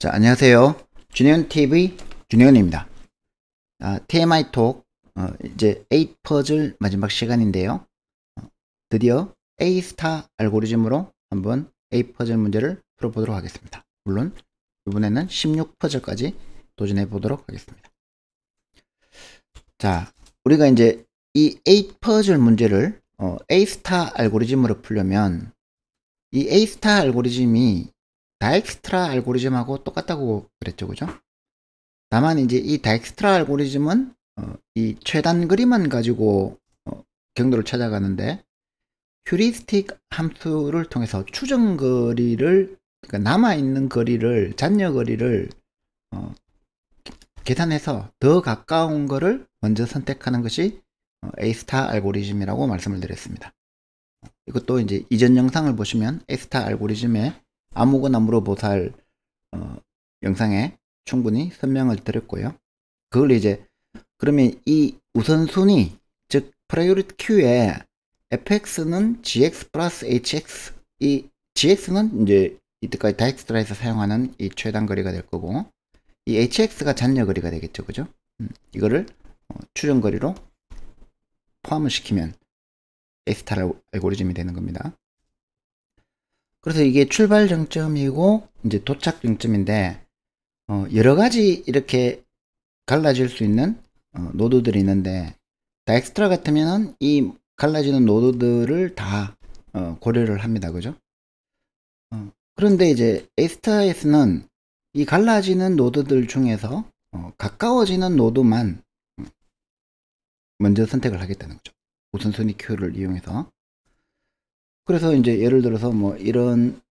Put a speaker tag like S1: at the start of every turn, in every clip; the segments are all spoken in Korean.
S1: 자, 안녕하세요. 준현TV 준현입니다. TMI 톡, 이제 8 퍼즐 마지막 시간인데요. 드디어 A-스타 알고리즘으로 한번 A 퍼즐 문제를 풀어보도록 하겠습니다. 물론, 이번에는 16 퍼즐까지 도전해 보도록 하겠습니다. 자, 우리가 이제 이 8 퍼즐 문제를 A-스타 알고리즘으로 풀려면 이 A-스타 알고리즘이 다익스트라 알고리즘하고 똑같다고 그랬죠, 그죠? 다만 이제 이 다익스트라 알고리즘은 이 최단 거리만 가지고 경로를 찾아가는데, 휴리스틱 함수를 통해서 추정 거리를, 그러니까 남아있는 거리를, 잔여 거리를 계산해서 더 가까운 거를 먼저 선택하는 것이 A-스타 알고리즘이라고 말씀을 드렸습니다. 이것도 이제 이전 영상을 보시면 A-스타 알고리즘의 아무거나 물어보살 영상에 충분히 설명을 드렸고요. 그걸 이제 그러면 이 우선순위, 즉 프라이오리티 큐에 fx는 gx 플러스 hx, 이 gx는 이제 이때까지 다익스트라에서 사용하는 이 최단 거리가 될 거고, 이 hx가 잔여 거리가 되겠죠, 그죠? 이거를 추정 거리로 포함을 시키면 A-스타 알고리즘이 되는 겁니다. 그래서 이게 출발 정점이고 이제 도착 정점인데, 여러 가지 이렇게 갈라질 수 있는 노드들이 있는데, 다익스트라 같으면은 이 갈라지는 노드들을 다 고려를 합니다, 그죠? 그런데 이제 A-스타에서는 이 갈라지는 노드들 중에서 가까워지는 노드만 먼저 선택을 하겠다는 거죠. 우선순위 큐를 이용해서. 그래서 이제 예를 들어서 뭐 이런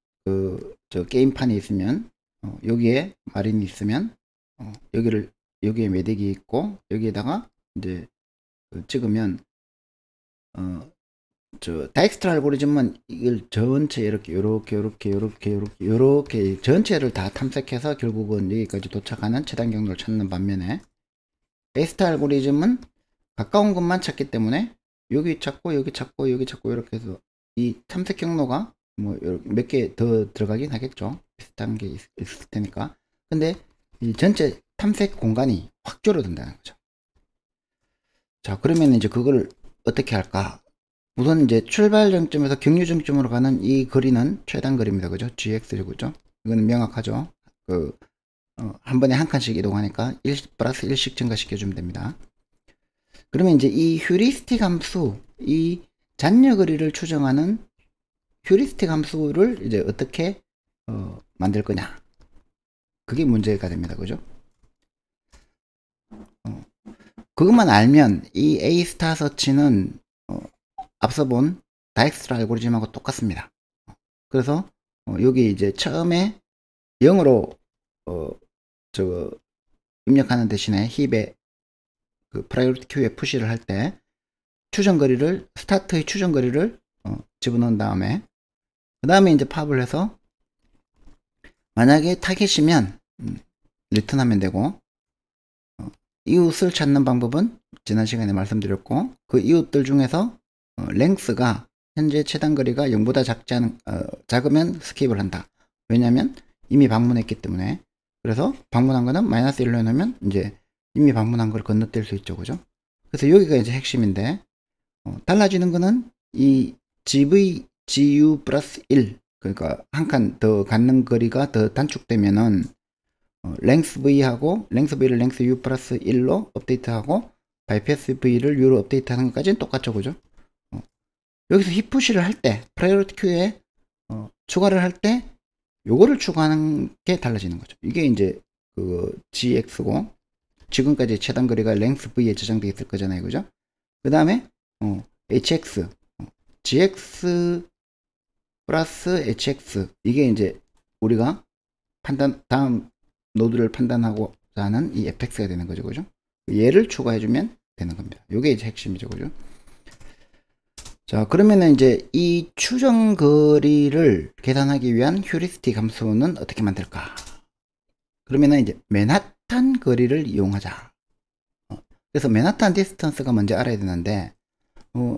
S1: 저 게임판이 있으면, 여기에 마린이 있으면 여기에 매듭이 있고, 여기에다가 이제 찍으면 저 다익스트라 알고리즘은 이걸 전체 이렇게 전체를 다 탐색해서 결국은 여기까지 도착하는 최단 경로를 찾는 반면에, A-스타 알고리즘은 가까운 것만 찾기 때문에 여기 찾고 여기 찾고 여기 찾고 이렇게 해서 이 탐색 경로가 뭐 몇 개 더 들어가긴 하겠죠. 비슷한 게 있을 테니까. 근데 이 전체 탐색 공간이 확 줄어든다는 거죠. 자, 그러면 이제 그걸 어떻게 할까? 우선 이제 출발 정점에서 경유 정점으로 가는 이 거리는 최단 거리입니다, 그죠? GX죠, 그죠? 이거는 명확하죠. 한 번에 한 칸씩 이동하니까 1 플러스 1씩 증가시켜주면 됩니다. 그러면 이제 이 휴리스틱 함수, 이 잔여 거리를 추정하는 휴리스틱 함수를 이제 어떻게 만들 거냐? 그게 문제가 됩니다, 그죠? 그것만 알면 이 A-스타 서치는 앞서 본 다익스트라 알고리즘하고 똑같습니다. 그래서 여기 이제 처음에 0으로 입력하는 대신에 힙에 그 프라이오리티 큐에 푸시를 할 때 추정거리를, 스타트의 추정거리를 집어넣은 다음에, 그 다음에 이제 팝을 해서 만약에 타겟이면 리턴하면 되고, 이웃을 찾는 방법은 지난 시간에 말씀드렸고, 그 이웃들 중에서 랭스가 현재 최단 거리가 0보다 작으면 스킵을 한다. 왜냐면 이미 방문했기 때문에. 그래서 방문한 거는 마이너스 1로 해놓으면 이제 이미 방문한 걸 건너뛸 수 있죠, 그죠? 그래서 여기가 이제 핵심인데, 달라지는 거는 이 GU 플러스 1, 그러니까 한 칸 더 갖는 거리가 더 단축되면은 랭스 V하고 랭스 V를 랭스 U 플러스 1로 업데이트하고 바이패스 V를 U로 업데이트하는 것까지는 똑같죠, 그죠? 여기서 힙 푸시를 할 때, 프라이오리티 큐에 추가를 할 때 요거를 추가하는 게 달라지는 거죠. 이게 이제 그 GX고, 지금까지 최단 거리가 랭스 V에 저장되어 있을 거잖아요, 그죠? 그 다음에 HX, GX 플러스 HX, 이게 이제 우리가 다음 노드를 판단하고자 하는 이 fx가 되는 거죠, 그죠? 얘를 추가해주면 되는 겁니다. 이게 이제 핵심이죠, 그죠? 자, 그러면은 이제 이 추정 거리를 계산하기 위한 휴리스틱 함수는 어떻게 만들까? 그러면은 이제 맨하탄 거리를 이용하자. 그래서 맨하탄 디스턴스가 먼저 알아야 되는데,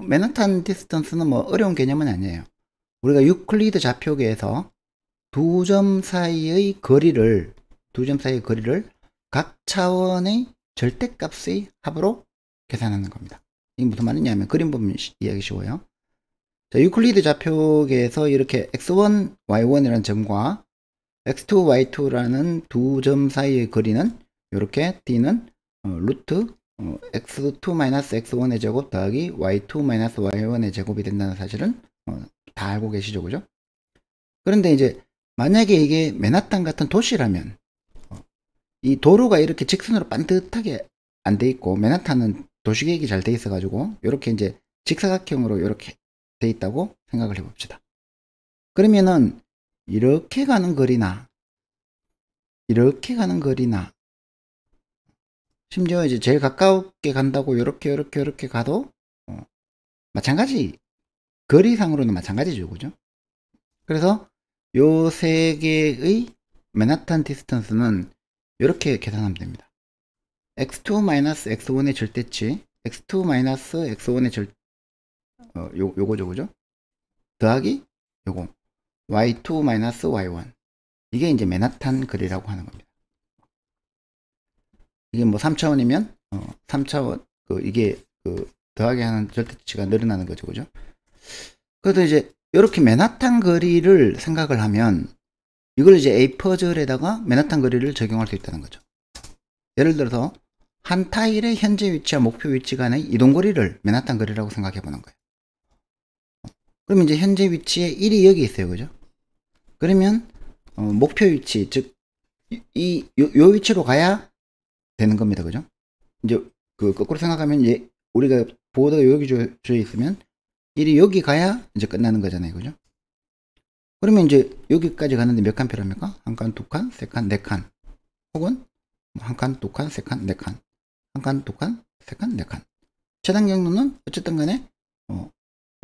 S1: 맨하탄 디스턴스는 뭐 어려운 개념은 아니에요. 우리가 유클리드 좌표계에서 두 점 사이의 거리를 두 점 사이의 거리를 각 차원의 절대값의 합으로 계산하는 겁니다. 이게 무슨 말이냐면 그림 보면 이해하기 쉬워요. 자, 유클리드 좌표계에서 이렇게 x1, y1이라는 점과 x2, y2라는 두 점 사이의 거리는 이렇게 d는 루트 x2-x1의 제곱 더하기 y2-y1의 제곱이 된다는 사실은 다 알고 계시죠, 그죠? 그런데 이제 만약에 이게 맨하탄 같은 도시라면 이 도로가 이렇게 직선으로 반듯하게 안 돼 있고, 맨하탄은 도시계획이 잘 돼 있어 가지고 이렇게 이제 직사각형으로 이렇게 돼 있다고 생각을 해 봅시다. 그러면은 이렇게 가는 거리나 이렇게 가는 거리나 심지어 이제 제일 가깝게 간다고 이렇게 가도 마찬가지, 거리상으로는 마찬가지죠, 그죠? 그래서 요 세 개의 맨하탄 디스턴스는 이렇게 계산하면 됩니다. x2-x1의 절대치, x2-x1의 요거죠, 그죠? 더하기 요거 y2-y1, 이게 이제 맨하탄 거리라고 하는 겁니다. 이게 뭐 3차원이면 3차원 이게 더하기 하는 절대치가 늘어나는 거죠, 그죠? 그래도 이제 이렇게 맨하탄 거리를 생각을 하면 이걸 이제 A 퍼즐에다가 맨하탄 거리를 적용할 수 있다는 거죠. 예를 들어서 한 타일의 현재 위치와 목표 위치 간의 이동거리를 맨하탄 거리라고 생각해 보는 거예요. 그럼 이제 현재 위치에 1이 여기 있어요, 그죠? 그러면 목표 위치, 즉 요 위치로 가야 되는 겁니다, 그죠? 이제 거꾸로 생각하면 우리가 보드가 여기 주어 있으면 1이 여기 가야 이제 끝나는 거잖아요, 그죠? 그러면 이제 여기까지 가는데 몇 칸 필요합니까? 한 칸, 두 칸, 세 칸, 네 칸. 혹은 한 칸, 두 칸, 세 칸, 네 칸. 한 칸, 두 칸, 세 칸, 네 칸. 최단 경로는 어쨌든 간에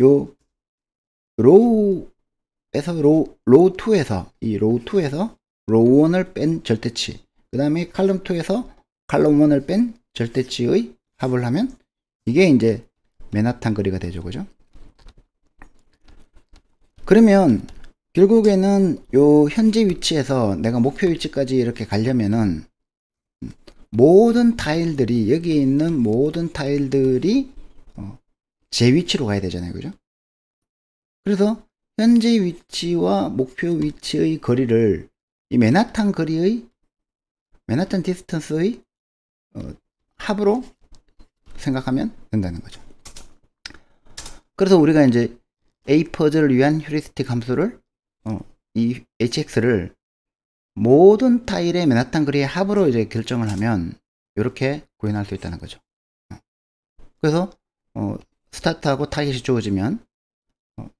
S1: 요 로우에서 로우 2에서 이 로우 2에서 로우 1을 뺀 절대치, 그 다음에 칼럼 2에서 칼럼 1을 뺀 절대치의 합을 하면 이게 이제 맨하탄 거리가 되죠, 그죠? 그러면 결국에는 요 현재 위치에서 내가 목표 위치까지 이렇게 가려면은 모든 타일들이, 여기 있는 모든 타일들이 제 위치로 가야 되잖아요, 그죠? 그래서 현재 위치와 목표 위치의 거리를 이 맨하탄 거리의 맨하탄 디스턴스의 합으로 생각하면 된다는 거죠. 그래서 우리가 이제 A 퍼즐을 위한 휴리스틱 함수를 이 hx를 모든 타일의 맨하탄 거리의 합으로 이제 결정을 하면 이렇게 구현할 수 있다는 거죠. 그래서 스타트하고 타깃이 주어지면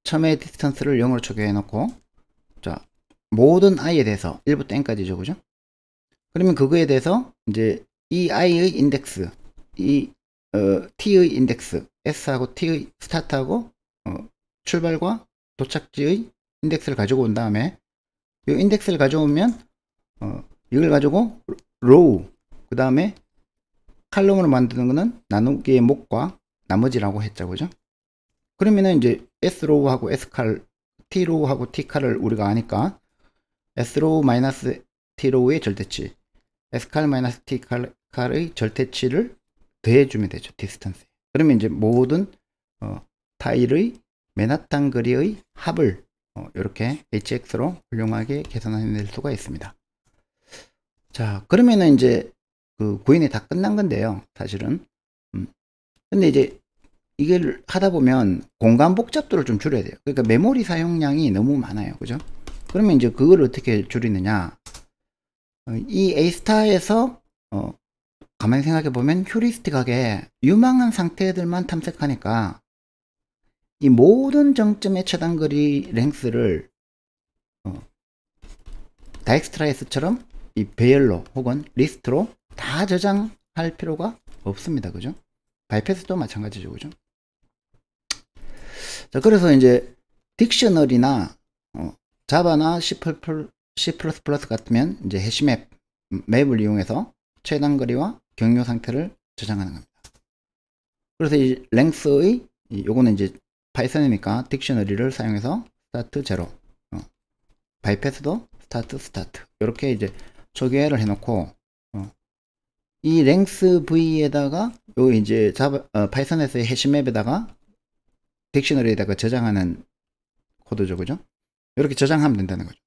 S1: 처음에 디스턴스를 0으로 초기화해 놓고, 자, 모든 i에 대해서 1부터 n까지죠, 그죠? 그러면 그거에 대해서 이제 이 i의 인덱스, 이 t의 인덱스, s하고 t의 스타트하고 출발과 도착지의 인덱스를 가지고 온 다음에 이 인덱스를 가져오면 이걸 가지고 로우, 그 다음에 칼럼으로 만드는 거는 나누기의 목과 나머지라고 했죠, 그죠? 그러면은 이제 s로우하고 s칼, t로우하고 t칼을 우리가 아니까 s로우 마이너스 t로우의 절대치, s칼 마이너스 t칼의 절대치를 더해주면 되죠, 디스턴스. 그러면 이제 모든 타일의 맨하탄 거리의 합을 이렇게 hx로 훌륭하게 계산해낼 수가 있습니다. 자, 그러면은 이제 그 구현이 다 끝난 건데요, 사실은. 근데 이제 이걸 하다 보면 공간 복잡도를 좀 줄여야 돼요. 그러니까 메모리 사용량이 너무 많아요, 그죠? 그러면 이제 그걸 어떻게 줄이느냐? 이 A*에서 가만히 생각해 보면 휴리스틱하게 유망한 상태들만 탐색하니까 이 모든 정점의 최단거리 랭스를 다익스트라이스처럼 이 배열로 혹은 리스트로 다 저장할 필요가 없습니다, 그죠? 바이패스도 마찬가지죠, 그죠? 자, 그래서 이제 딕셔너리나 자바나 C++ 같으면 이제 해시맵 맵을 이용해서 최단거리와 경료 상태를 저장하는 겁니다. 그래서 이 랭스의 요거는 이제 파이썬이니까 딕셔너리를 사용해서 스타트 제로, 바이패스도 스타트 이렇게 이제 초기화를 해놓고 이 랭스 v에다가 요 이제 파이썬에서의 해시맵에다가 딕셔너리에다가 저장하는 코드죠, 그죠? 이렇게 저장하면 된다는 거죠.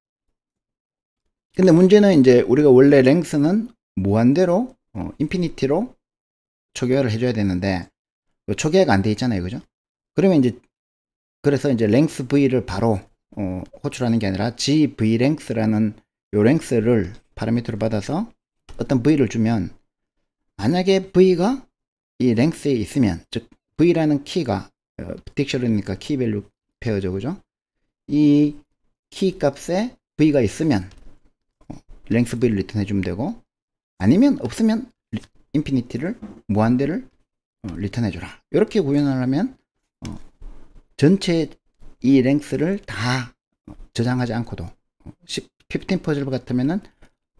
S1: 근데 문제는 이제 우리가 원래 랭스는 무한대로 인피니티로 초기화를 해줘야 되는데 초기화가 안 돼 있잖아요, 그죠? 그러면 이제 그래서 이제 랭스 v를 바로 호출하는 게 아니라 gvlength라는 요 랭스를 파라미터로 받아서 어떤 v를 주면 만약에 v가 이 랭스에 있으면, 즉 v라는 키가 딕셔너리니까 키 밸류 페어죠, 그죠? 이 키 값에 v가 있으면 랭스 v를 리턴해 주면 되고, 아니면 없으면 인피니티를 무한대를 리턴해 줘라. 이렇게 구현을 하면 전체 이 랭스를 다 저장하지 않고도 15 퍼즐 같으면은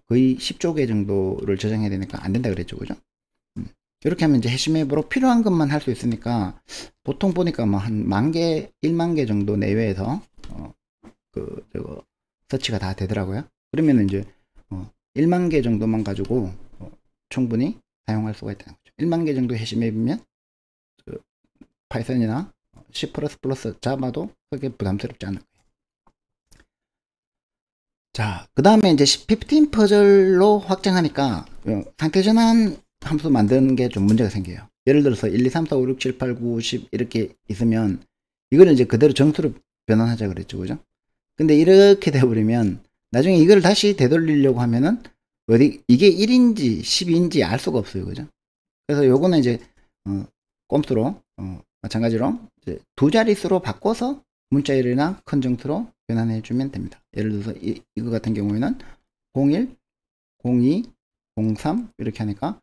S1: 거의 10조 개 정도를 저장해야 되니까 안 된다 그랬죠, 그죠? 이렇게 하면 이제 해시맵으로 필요한 것만 할 수 있으니까 보통 보니까 뭐 한 10,000개, 10,000개 정도 내외에서 저거 서치가 다 되더라고요. 그러면 이제 10,000개 정도만 가지고 충분히 사용할 수가 있다는 거죠. 10,000개 정도 해시맵이면 파이썬이나 C++ 자바도 그렇게 부담스럽지 않을 거예요. 자, 그 다음에 이제 15 퍼즐로 확장하니까 상태 전환 함수 만드는 게 좀 문제가 생겨요. 예를 들어서 1, 2, 3, 4, 5, 6, 7, 8, 9, 10 이렇게 있으면 이거를 이제 그대로 정수로 변환하자 그랬죠, 그죠? 근데 이렇게 되어버리면 나중에 이걸 다시 되돌리려고 하면은 이게 1인지 10인지 알 수가 없어요, 그죠? 그래서 요거는 이제 꼼수로 마찬가지로 이제 두 자릿수로 바꿔서 문자열이나 큰 정수로 변환해 주면 됩니다. 예를 들어서 이거 같은 경우에는 01, 02, 03 이렇게 하니까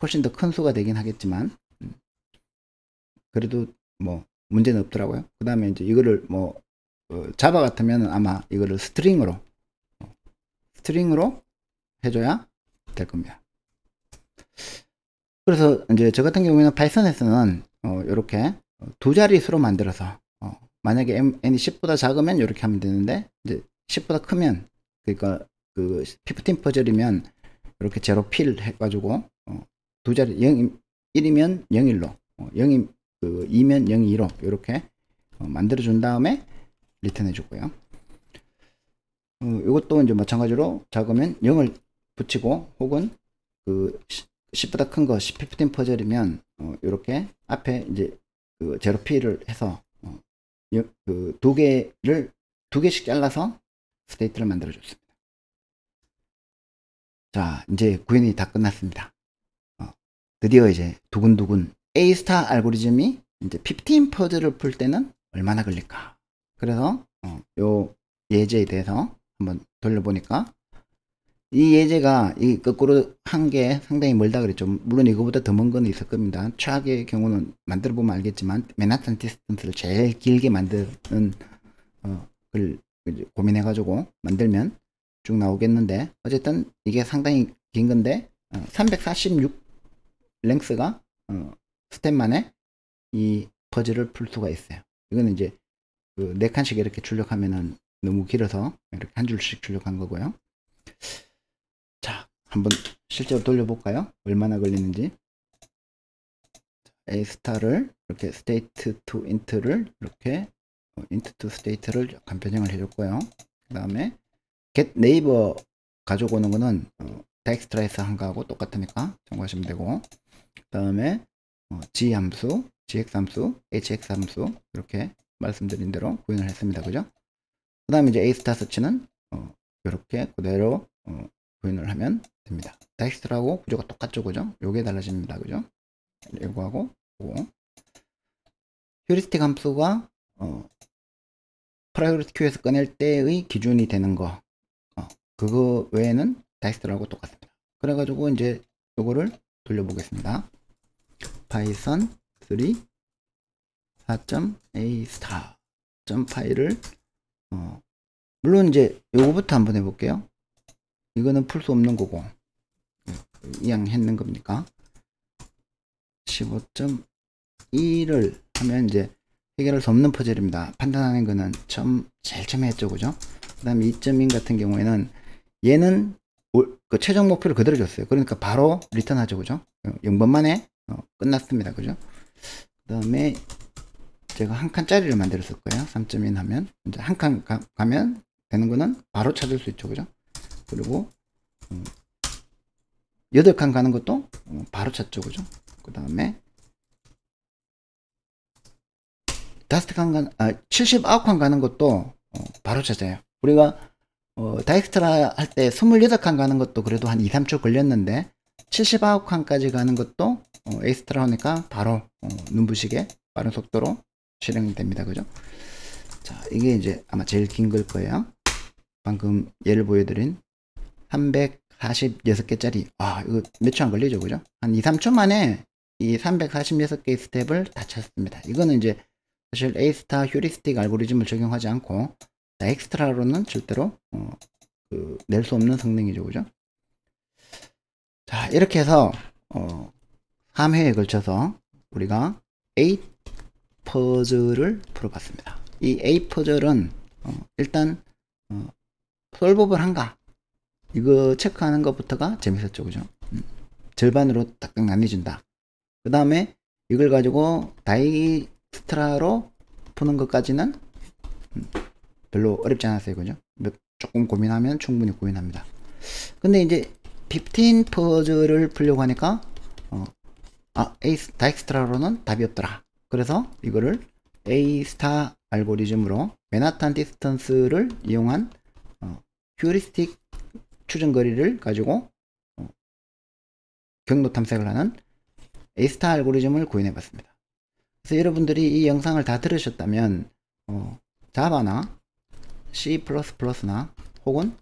S1: 훨씬 더 큰 수가 되긴 하겠지만 그래도 뭐 문제는 없더라고요. 그 다음에 이제 이거를 뭐 자바 같으면 아마 이거를 스트링으로 해줘야 될 겁니다. 그래서 이제 저 같은 경우에는 파이썬에서는 이렇게 두 자릿수로 만들어서 만약에 n이 10보다 작으면 이렇게 하면 되는데 이제 10보다 크면, 그러니까 그 15 퍼즐이면 이렇게 제로 필 해가지고 두 자리 1이면 01로 2면 02로 이렇게 만들어 준 다음에 리턴해 주고요. 이것도 이제 마찬가지로 작으면 0을 붙이고, 혹은 그 10보다 큰 거 15 퍼즐이면 이렇게 앞에 이제 그 제로 필을 해서 그 두 개씩 잘라서 스테이트를 만들어 줬습니다. 자, 이제 구현이 다 끝났습니다. 드디어 이제 두근두근 A 스타 알고리즘이 이제 15 퍼즐을 풀 때는 얼마나 걸릴까? 그래서 요 예제에 대해서 한번 돌려보니까 이 예제가 이 거꾸로 한 게 상당히 멀다 그랬죠. 물론 이거보다 더 먼 건 있을 겁니다. 최악의 경우는 만들어 보면 알겠지만 맨하탄 디스턴스를 제일 길게 만드는 걸 고민해 가지고 만들면 쭉 나오겠는데, 어쨌든 이게 상당히 긴 건데 346 랭스가 스텝 만에 이 퍼즐을 풀 수가 있어요. 이거는 이제 그 4칸씩 이렇게 출력하면은 너무 길어서 이렇게 한 줄씩 출력한 거고요. 자, 한번 실제로 돌려볼까요? 얼마나 걸리는지. A 스타를 이렇게 state to int를 이렇게 int to state를 약간 변형을 해줬고요. 그 다음에 get neighbor 가져오는 거는 텍스트라이스 한 거하고 똑같으니까 참고하시면 되고, 그 다음에 g 함수, gx 함수, hx 함수 이렇게 말씀드린 대로 구현을 했습니다. 그죠? 그 다음에 이제 A 스타 서치는 이렇게 그대로 구현을 하면 됩니다. 텍스트라고 구조가 똑같죠, 그죠? 요게 달라집니다, 그죠? 이거하고 요거. 휴리스틱 함수가 프라이오리티 큐에서 꺼낼 때의 기준이 되는 거, 그거 외에는 텍스트라고 똑같습니다. 그래가지고 이제 요거를 돌려보겠습니다. 파이썬 3 4.a 스타 파일을 물론 이제 요거부터 한번 해볼게요. 이거는 풀 수 없는 거고 이양 했는 겁니까? 15.1을 하면 이제 해결할 수 없는 퍼즐입니다. 판단하는 거는 제일 처음에 했죠, 그죠? 그 다음에 2.1 같은 경우에는 얘는 그 최종 목표를 그대로 줬어요. 그러니까 바로 리턴하죠. 그죠? 0번 만에 끝났습니다. 그죠? 그 다음에 제가 한 칸짜리를 만들었을 거예요. 3.1 하면 이제 한 칸 가면 되는 거는 바로 찾을 수 있죠. 그죠? 그리고 8칸 가는 것도 바로 찾죠. 그죠? 그 다음에 79칸 가는 것도 바로 찾아요. 우리가 다이엑스트라 할 때 28칸 가는 것도 그래도 한 2, 3초 걸렸는데 79칸까지 가는 것도 에이스트라 하니까 바로 눈부시게 빠른 속도로 실행이 됩니다. 그죠? 자, 이게 이제 아마 제일 긴 걸 거예요. 방금 예를 보여드린 346개짜리 이거 몇 초 안 걸리죠. 그죠? 한 2, 3초 만에 이 346개의 스텝을 다 찾습니다. 이거는 이제 사실 A스타 휴리스틱 알고리즘을 적용하지 않고 엑스트라로는 절대로 낼 수 없는 성능이죠. 그죠? 자, 이렇게 해서 3회에 걸쳐서 우리가 A 퍼즐을 풀어봤습니다. 이 A 퍼즐은 일단 솔버블 한가 이거 체크하는 것부터가 재밌었죠. 그죠? 절반으로 딱딱 나뉘어진다. 그 다음에 이걸 가지고 다이스트라로 푸는 것까지는 별로 어렵지 않았어요. 그죠? 조금 고민하면 충분히 고민합니다. 근데 이제 15 퍼즐을 풀려고 하니까 다이스트라로는 답이 없더라. 그래서 이거를 A스타 알고리즘으로 맨하탄 디스턴스를 이용한 휴리스틱 추정거리를 가지고 경로 탐색을 하는 A스타 알고리즘을 구현해 봤습니다. 그래서 여러분들이 이 영상을 다 들으셨다면 자바나 C++나 혹은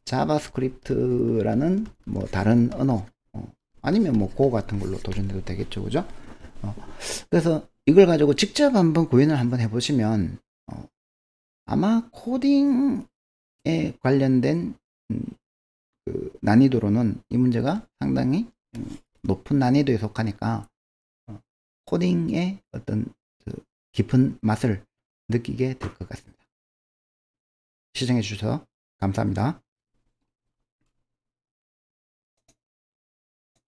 S1: 자바스크립트라는 뭐 다른 언어 아니면 뭐 고 같은 걸로 도전해도 되겠죠. 그죠? 그래서 이걸 가지고 직접 한번 구현을 한번 해보시면 아마 코딩에 관련된 그 난이도로는 이 문제가 상당히 높은 난이도에 속하니까 코딩의 어떤 그 깊은 맛을 느끼게 될 것 같습니다. 시청해 주셔서 감사합니다.